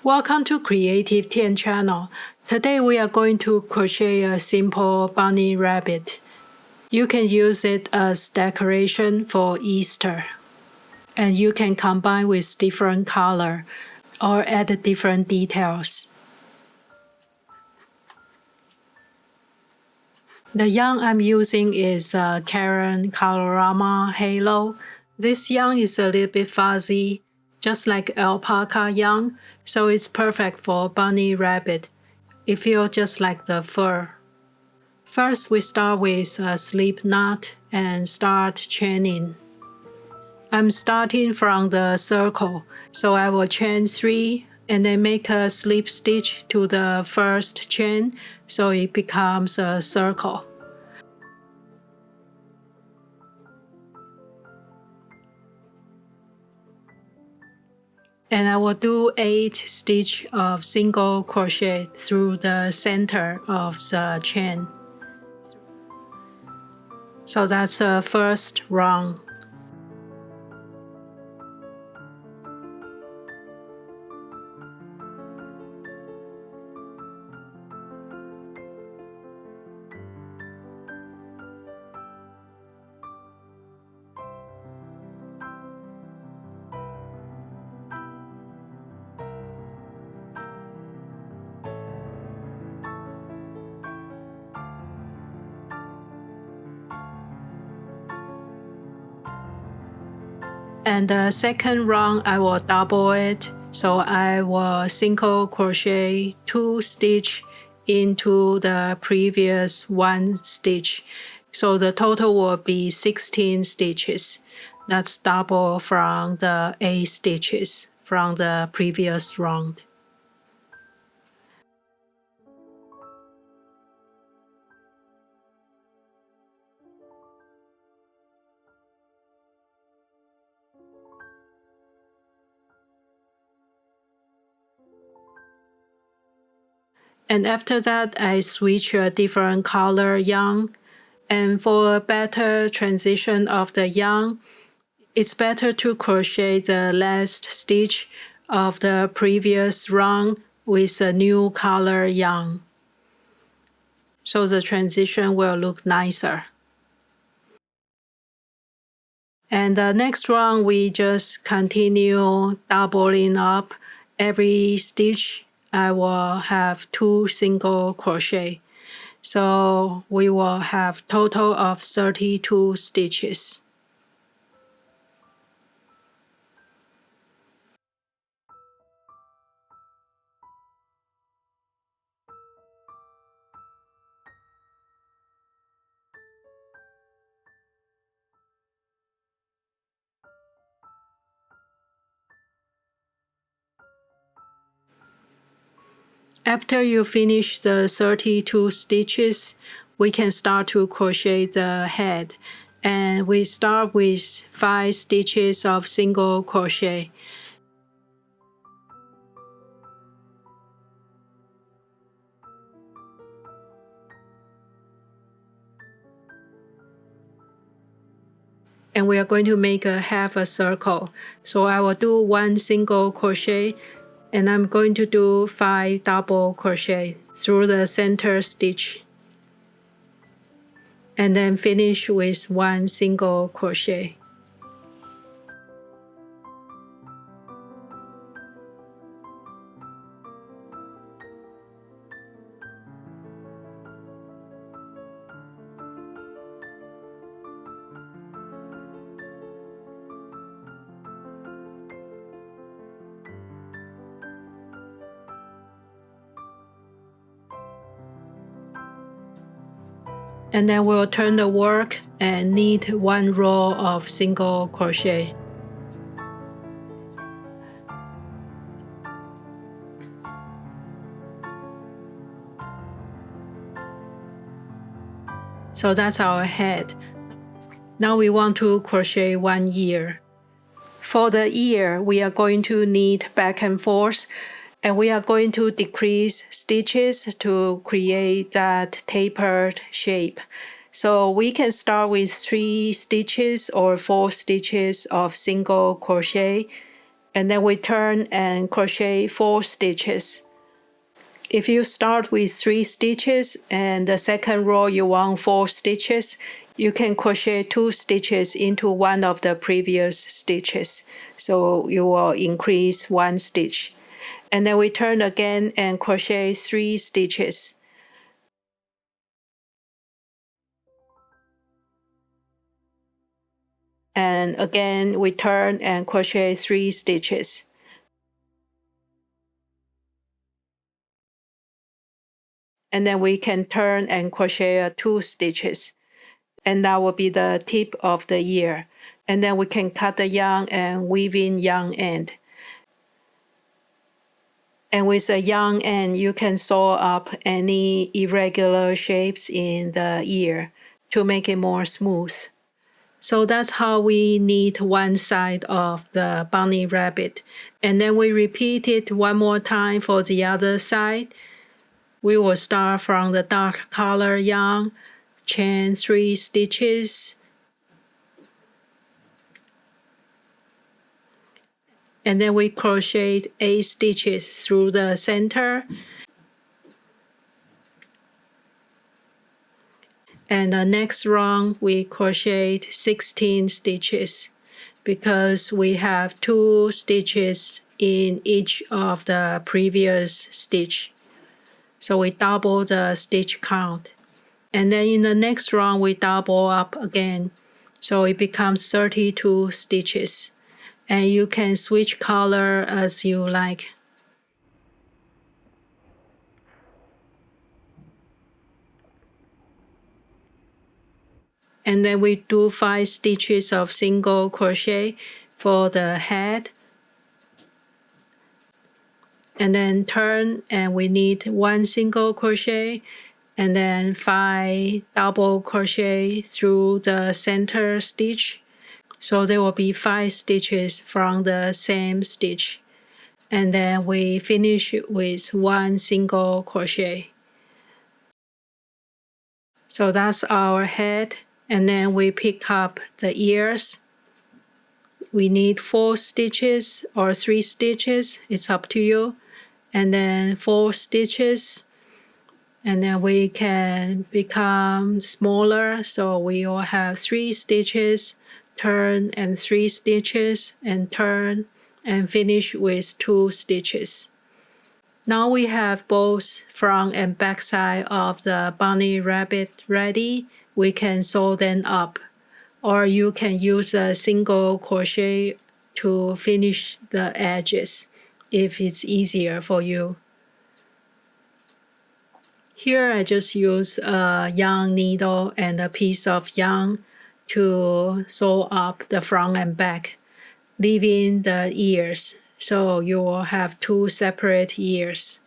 Welcome to Creative Tien channel. Today we are going to crochet a simple bunny rabbit. You can use it as decoration for Easter. And you can combine with different color or add different details. The yarn I'm using is Karen Colorama Halo. This yarn is a little bit fuzzy, just like alpaca yarn, so it's perfect for bunny rabbit. It feels just like the fur. First, we start with a slip knot and start chaining. I'm starting from the circle, so I will chain 3 and then make a slip stitch to the first chain so it becomes a circle. And I will do 8 stitches of single crochet through the center of the chain. So that's the first round. And the second round I will double it, so I will single crochet 2 stitches into the previous 1 stitch. So the total will be 16 stitches. That's double from the 8 stitches from the previous round. And after that, I switch a different color yarn. And for a better transition of the yarn, it's better to crochet the last stitch of the previous round with a new color yarn. So the transition will look nicer. And the next round, we just continue doubling up every stitch. I will have 2 single crochet. So we will have total of 32 stitches. After you finish the 32 stitches, we can start to crochet the head. And we start with 5 stitches of single crochet. And we are going to make a half a circle. So I will do 1 single crochet, and I'm going to do 5 double crochet through the center stitch. And then finish with 1 single crochet. And then we'll turn the work and knit 1 row of single crochet. So that's our head. Now we want to crochet 1 ear. For the ear, we are going to knit back and forth, and we are going to decrease stitches to create that tapered shape. So we can start with 3 stitches or 4 stitches of single crochet, And then we turn and crochet 4 stitches. If you start with 3 stitches and the second row you want 4 stitches, you can crochet 2 stitches into one of the previous stitches. So you will increase 1 stitch. And then we turn again and crochet 3 stitches. And again we turn and crochet 3 stitches. And then we can turn and crochet 2 stitches. And that will be the tip of the ear. And then we can cut the yarn and weave in yarn end. And with a yarn end, you can sew up any irregular shapes in the ear to make it more smooth. So that's how we knit one side of the bunny rabbit. And then we repeat it one more time for the other side. We will start from the dark color yarn, chain 3 stitches, and then we crochet 8 stitches through the center. And the next round we crochet 16 stitches because we have 2 stitches in each of the previous stitch. So we double the stitch count. And then in the next round we double up again. So it becomes 32 stitches. And you can switch color as you like. And then we do 5 stitches of single crochet for the head. And then turn and we knit 1 single crochet and then 5 double crochet through the center stitch. So there will be 5 stitches from the same stitch. And then we finish with 1 single crochet. So that's our head. And then we pick up the ears. We need 4 stitches or 3 stitches. It's up to you. And then 4 stitches. And then we can become smaller. So we will have 3 stitches, turn and 3 stitches, and turn and finish with 2 stitches. Now we have both front and back side of the bunny rabbit ready. We can sew them up. Or you can use a single crochet to finish the edges if it's easier for you. Here I just use a yarn needle and a piece of yarn to sew up the front and back, leaving the ears. So you will have 2 separate ears.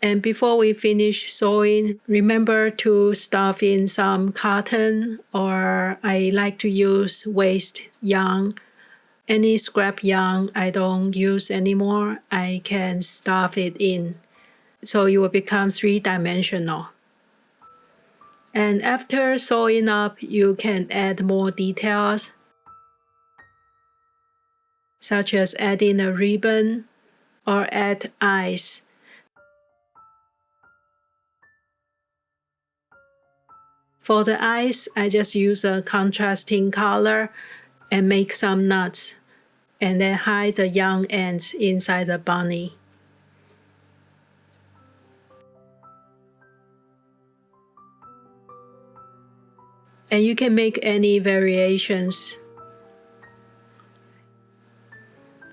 And before we finish sewing, remember to stuff in some cotton, or I like to use waste yarn. Any scrap yarn I don't use anymore, I can stuff it in. So it will become 3-dimensional. And after sewing up, you can add more details, such as adding a ribbon or add eyes. For the eyes, I just use a contrasting color and make some knots, and then hide the yarn ends inside the bunny. And you can make any variations.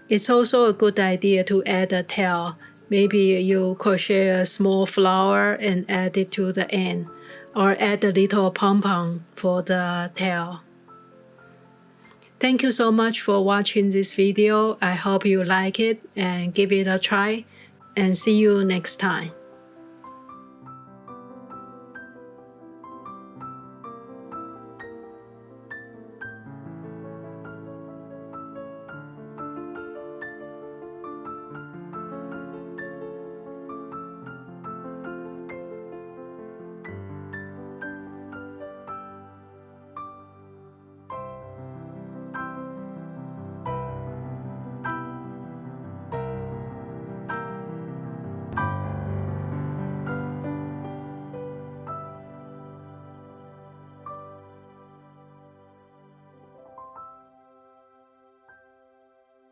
It's also a good idea to add a tail. Maybe you crochet a small flower and add it to the end, or add a little pom-pom for the tail. Thank you so much for watching this video. I hope you like it and give it a try, and see you next time.